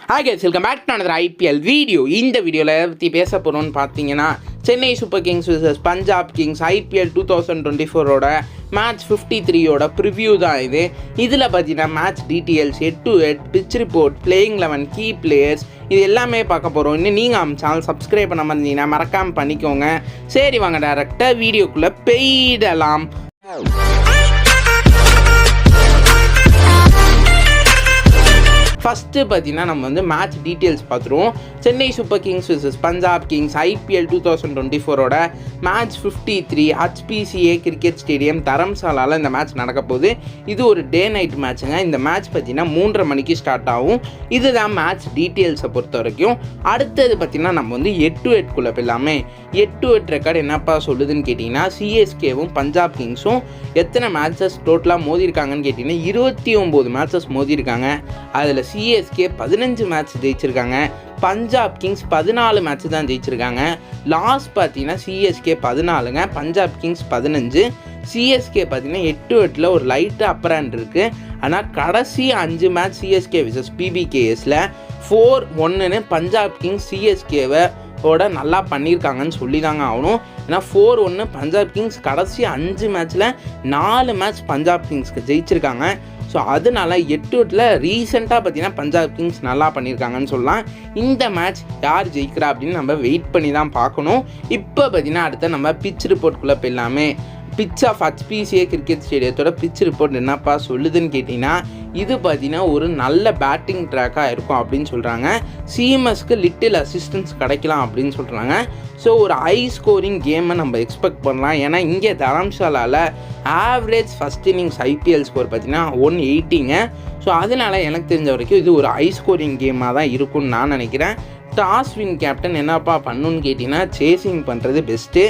Hi guys, welcome back to another IPL video. இந்த வீடியோவில் எதை பற்றி பேச போகிறோம்னு பார்த்தீங்கன்னா Chennai super kings vs Punjab kings IPL 2024ஓட மேட்ச் 53ஓட ப்ரிவ்யூ தான் இது. இதில் பார்த்தீங்கன்னா match details, 8-to-8 pitch report, playing 11, key players இது எல்லாமே பார்க்க போகிறோம். இன்னும் நீங்கள் நம்ம சேனல் சப்ஸ்கிரைப் பண்ண இருந்தீங்கன்னா மறக்காமல் பண்ணிக்கோங்க. சரி வாங்க டேரெக்டாக வீடியோக்குள்ளே போயிடலாம். ஃபஸ்ட்டு பார்த்தீங்கன்னா நம்ம வந்து மேட்ச் டீட்டெயில்ஸ் பார்த்துருவோம். Chennai super kings vs Punjab kings IPL 2024ஓட மேட்ச் 53 HPCA கிரிக்கெட் ஸ்டேடியம் தரம்சாலாவில் இந்த மேட்ச் நடக்க போகுது. இது ஒரு டே நைட் மேட்சுங்க. இந்த மேட்ச் பார்த்தீங்கன்னா 3:30 மணிக்கு ஸ்டார்ட் ஆகும். இதுதான் மேட்ச் டீட்டெயில்ஸை பொறுத்த வரைக்கும். அடுத்தது பார்த்தீங்கன்னா நம்ம வந்து 8-to-8 போயிடலாமே. 8-to-8 ரெக்கார்டு என்னப்பா சொல்லுதுன்னு கேட்டிங்கன்னா, CSKவும் பஞ்சாப் கிங்ஸும் எத்தனை மேட்சஸ் டோட்டலாக மோதிருக்காங்கன்னு கேட்டிங்கன்னா 29 மேட்சஸ் மோதிருக்காங்க. அதில் CSK 15 மேட்ச் ஜெயிச்சிருக்காங்க, பஞ்சாப் கிங்ஸ் 14 மேட்ச் தான் ஜெயிச்சிருக்காங்க. லாஸ்ட் பார்த்தீங்கன்னா CSK 14ங்க, பஞ்சாப் கிங்ஸ் 15. CSK பார்த்தீங்கன்னா 8-to-8 ஒரு லைட்டாக அப்பர் ஹேண்ட் இருக்குது. ஆனால் கடைசி 5 மேட்ச் CSK vs PBKSல 4-1ன்னு பஞ்சாப் கிங்ஸ் CSKவை நல்லா பண்ணியிருக்காங்கன்னு சொல்லி தாங்க ஆகணும். ஏன்னா 4-1 பஞ்சாப் கிங்ஸ் கடைசி 5 மேட்ச்சில் 4 மேட்ச் பஞ்சாப் கிங்ஸ்க்கு ஜெயிச்சிருக்காங்க. ஸோ அதனால 8-to-8 ரீசெண்டாக பார்த்தீங்கன்னா பஞ்சாப் கிங்ஸ் நல்லா பண்ணியிருக்காங்கன்னு சொல்லலாம். இந்த மேட்ச் யார் ஜெயிக்கிறா அப்படின்னு நம்ம வெயிட் பண்ணி தான் பார்க்கணும். இப்போ பார்த்தீங்கன்னா அடுத்த நம்ம பிச் ரிப்போர்ட்குள்ளே போயிடலாமே. பிச் ஆஃப் HPCA கிரிக்கெட் ஸ்டேடியத்தோட பிச் ரிப்போர்ட் என்னப்பா சொல்லுதுன்னு கேட்டிங்கன்னா, இது பார்த்தீங்கன்னா ஒரு நல்ல பேட்டிங் ட்ராக்காக இருக்கும் அப்படின்னு சொல்கிறாங்க. சிஎம்எஸ்க்கு லிட்டில் அசிஸ்டன்ஸ் கிடைக்கலாம் அப்படின்னு சொல்கிறாங்க. ஸோ ஒரு ஹை ஸ்கோரிங் கேமை நம்ம எக்ஸ்பெக்ட் பண்ணலாம். ஏன்னா இங்கே தரம்சாலாவில் average first innings IPL score பார்த்தீங்கன்னா 180ங்க. ஸோ அதனால் எனக்கு தெரிஞ்ச வரைக்கும் இது ஒரு ஹை ஸ்கோரிங் கேமாக தான் இருக்கும்னு நான் நினைக்கிறேன். டாஸ் வின் கேப்டன் என்னப்பா பண்ணுன்னு கேட்டிங்கன்னா, சேசிங் பண்ணுறது பெஸ்ட்டு.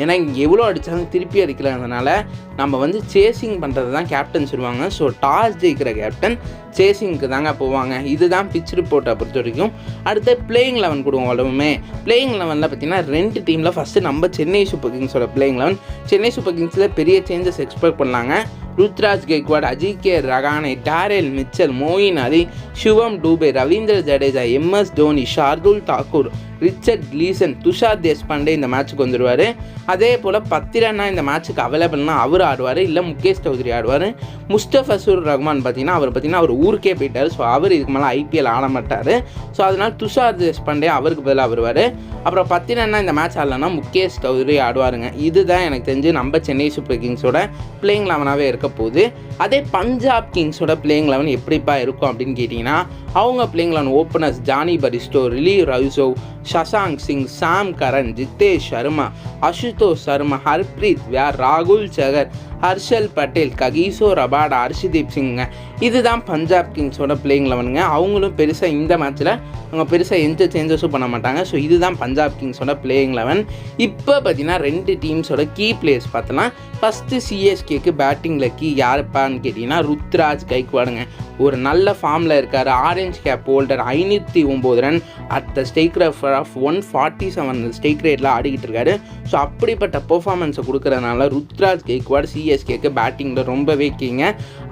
ஏன்னா இங்கே எவ்வளோ அடித்தாலும் திருப்பி அடிக்கலாதனால நம்ம வந்து சேசிங் பண்ணுறது தான் கேப்டன் சொல்லுவாங்க. ஸோ டாஸ் ஜெயிக்கிற கேப்டன் சேசிங்க்கு தாங்க போவாங்க. இதுதான் பிச் ரிப்போர்ட்டை பொறுத்த வரைக்கும். அடுத்து பிளேயிங் 11 கொடுவோம். அவ்வளவுமே பிளேயிங் 11ல் பார்த்தீங்கன்னா 2 டீமில் ஃபஸ்ட்டு நம்ம சென்னை சூப்பர் கிங்ஸோட பிளேயிங் 11. சென்னை சூப்பர் கிங்ஸில் பெரிய சேஞ்சஸ் எக்ஸ்பெக்ட் பண்ணலாங்க. Ruturaj Gaikwad, Ajinkya Rahane, Daryl Mitchell, Moeen Ali, Shivam Dube, Ravindra Jadeja, MS Dhoni, Shardul Thakur, Richard Gleeson, Tushar Deshpande இந்த மேட்ச்சுக்கு வந்துடுவார். அதே போல் பத்திரன்னா இந்த மேட்ச்சுக்கு அவைலபிள்னா அவர் ஆடுவார், இல்லை முகேஷ் சௌத்ரி ஆடுவார். முஸ்தபிசுர் ரஹ்மான் பார்த்தீங்கன்னா அவர் ஊருக்கே போயிட்டார். ஸோ அவர் இதுக்கு மேலே IPL ஆட மாட்டார். ஸோ அதனால் துஷார் தேஷ்பாண்டே அவருக்கு பதிலாக வருவார். அப்புறம் பத்திரன்னா இந்த மேட்ச் ஆடலன்னா முகேஷ் சௌத்ரி ஆடுவாருங்க. இதுதான் எனக்கு தெரிஞ்சு நம்ம சென்னை சூப்பர் கிங்ஸோட பிளேயிங் 11ஆகவே இருக்க போகுது. அதே பஞ்சாப் கிங்ஸோட பிளேயிங் 11 எப்படிப்பா இருக்கும் அப்படின்னு கேட்டிங்கன்னா, அவங்க playing 11 openers Jonny Bairstow, Rilee Rossouw, Shashank Singh, Sam Curran, Jitesh Sharma, Ashutosh Sharma, Harpreet Brar, ராகுல் சகர், ஹர்ஷல் பட்டேல், ககிசோ ரபாடா, ஹர்ஷதீப் சிங்க. இதுதான் பஞ்சாப் கிங்ஸோட பிளேயிங் 11ங்க. அவங்களும் பெருசாக இந்த மேட்ச்சில் அவங்க பெருசாக எந்த சேஞ்சஸும் பண்ண மாட்டாங்க. ஸோ இதுதான் பஞ்சாப் கிங்ஸோட பிளேயிங் 11. இப்போ பார்த்தீங்கன்னா 2 டீம்ஸோட கீ பிளேயர்ஸ் பார்த்தோன்னா, ஃபஸ்ட்டு CSKக்கு பேட்டிங்கில் கீ யாருப்பான்னு கேட்டிங்கன்னா ருத்ராஜ் கெய்க்வாடுங்க. ஒரு நல்ல ஃபார்மில் இருக்கார். Orange cap holder, 509 run at the strike rate of 147 strike ரேட்டில் ஆடிக்கிட்டு இருக்காரு. ஸோ அப்படிப்பட்ட பெர்ஃபார்மன்ஸை கொடுக்குறதுனால ருத்ராஜ் கெய்க்வாட் CSKக்கு பேட்டிங்கில் ரொம்பவே கீங்க.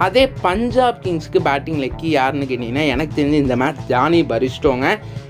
அதே பஞ்சாப் கிங்ஸ்க்கு பேட்டிங்கில் கீ யாருன்னு கேட்டிங்கன்னா, எனக்கு தெரிஞ்சு இந்த மேட்ச் ஜானி பரிஸ்டோங்க.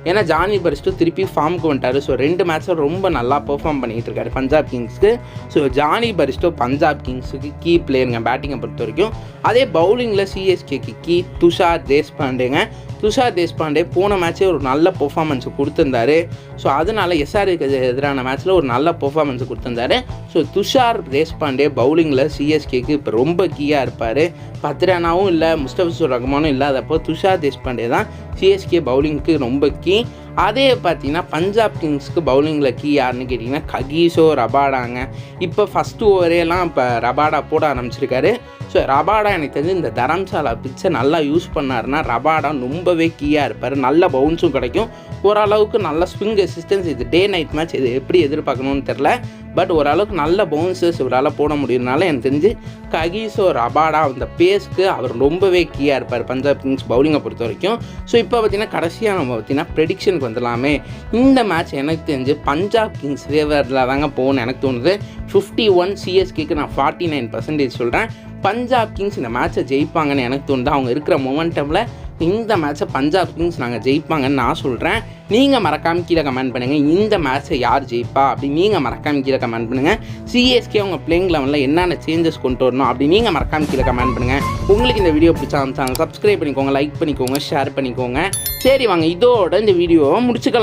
ஏன்னா ஜானி பரிஸ்டோ திருப்பி ஃபார்முக்கு வந்துட்டார். ஸோ 2 மேட்ச்சும் ரொம்ப நல்லா பெர்ஃபார்ம் பண்ணிக்கிட்டு இருக்காரு பஞ்சாப் கிங்ஸ்க்கு. ஸோ ஜானி பரிஸ்டோ பஞ்சாப் கிங்ஸுக்கு கீ பிளேயருங்க பேட்டிங்கை பொறுத்த வரைக்கும். அதே பவுலிங்கில் CSKக்கு கீ துஷார் தேஷ்பாண்டேங்க. துஷார் தேஷ்பாண்டே போன மேட்ச்சே ஒரு நல்ல பெர்ஃபார்மன்ஸை கொடுத்துருந்தாரு. ஸோ அதனால் SRக்கு எதிரான மேட்ச்சில் ஒரு நல்ல பெர்ஃபார்மன்ஸை கொடுத்துருந்தாரு. ஸோ துஷார் தேஷ்பாண்டே பவுலிங்கில் CSKக்கு இப்போ ரொம்ப கீயாக இருப்பார். பத்ரானாவும் இல்லை, முஸ்தபிசுர் ரஹ்மானும் இல்லாதப்போ துஷார் தேஷ்பாண்டே தான் CSK பவுலிங்க்கு ரொம்ப கீ. அதே பார்த்தீங்கன்னா பஞ்சாப் கிங்ஸ்க்கு பவுலிங்கில் கீ யாருன்னு கேட்டிங்கன்னா ககிசோ ரபாடாங்க. இப்போ ஃபஸ்ட்டு ஓவரேலாம் இப்போ ரபாடா போட ஆரம்பிச்சிருக்காரு. ஸோ ரபாடா எனக்கு தெரிஞ்சு இந்த தரம்சாலா பிச்சை நல்லா யூஸ் பண்ணாருன்னா ரபாடா ரொம்பவே கீயாக இருப்பார். நல்ல பவுன்ஸும் கிடைக்கும், ஓரளவுக்கு நல்ல ஸ்விங் ரெசிஸ்டன்ஸ். இது டே நைட் மேட்ச், இது எப்படி எதிர்பார்க்கணும்னு தெரில. பட் ஓரளவுக்கு நல்ல பவுன்சர்ஸ் இவரால் போட முடியுறதுனால எனக்கு தெரிஞ்சு ககிசோ ரபாடா அந்த பேஸ்க்கு அவர் ரொம்பவே கீயாக இருப்பார் பஞ்சாப் கிங்ஸ் பவுலிங்கை பொறுத்த வரைக்கும். ஸோ இப்போ பார்த்தீங்கன்னா கடைசியாக நம்ம பார்த்தீங்கன்னா ப்ரெடிக்ஷனுக்கு வந்துடலாமே. இந்த மேட்ச் எனக்கு தெரிஞ்சு பஞ்சாப் கிங்ஸ் ஃபேவரில் தாங்க போகணும்னு எனக்கு தோணுது. 51 CSKக்கு நான் 49% சொல்கிறேன். பஞ்சாப் கிங்ஸ் இந்த மேட்சை ஜெயிப்பாங்கன்னு எனக்கு தோணுது. அவங்க இருக்கிற மொமெண்டமில் இந்த மேட்ச்சை பஞ்சாப் கிங்ஸ் நாங்கள் ஜெயிப்பாங்கன்னு நான் சொல்கிறேன். நீங்கள் மறக்காமல் கீழே கமெண்ட் பண்ணுங்கள் இந்த மேட்ச்சை யார் ஜெயிப்பா அப்படி நீங்கள் மறக்காமல் கீழே கமெண்ட் பண்ணுங்கள். சிஎஸ்கே அவங்க பிளேயிங் லெவலில் என்னென்ன சேஞ்சஸ் கொண்டு வரணும் அப்படி நீங்கள் மறக்காமல் கீழே கமெண்ட் பண்ணுங்கள். உங்களுக்கு இந்த வீடியோ பிடிச்சா சேனல் சப்ஸ்கிரைப் பண்ணிக்கோங்க, லைக் பண்ணிக்கோங்க, ஷேர் பண்ணிக்கோங்க. சரி வாங்க இதோட இந்த வீடியோவை முடிச்சுக்கலாம்.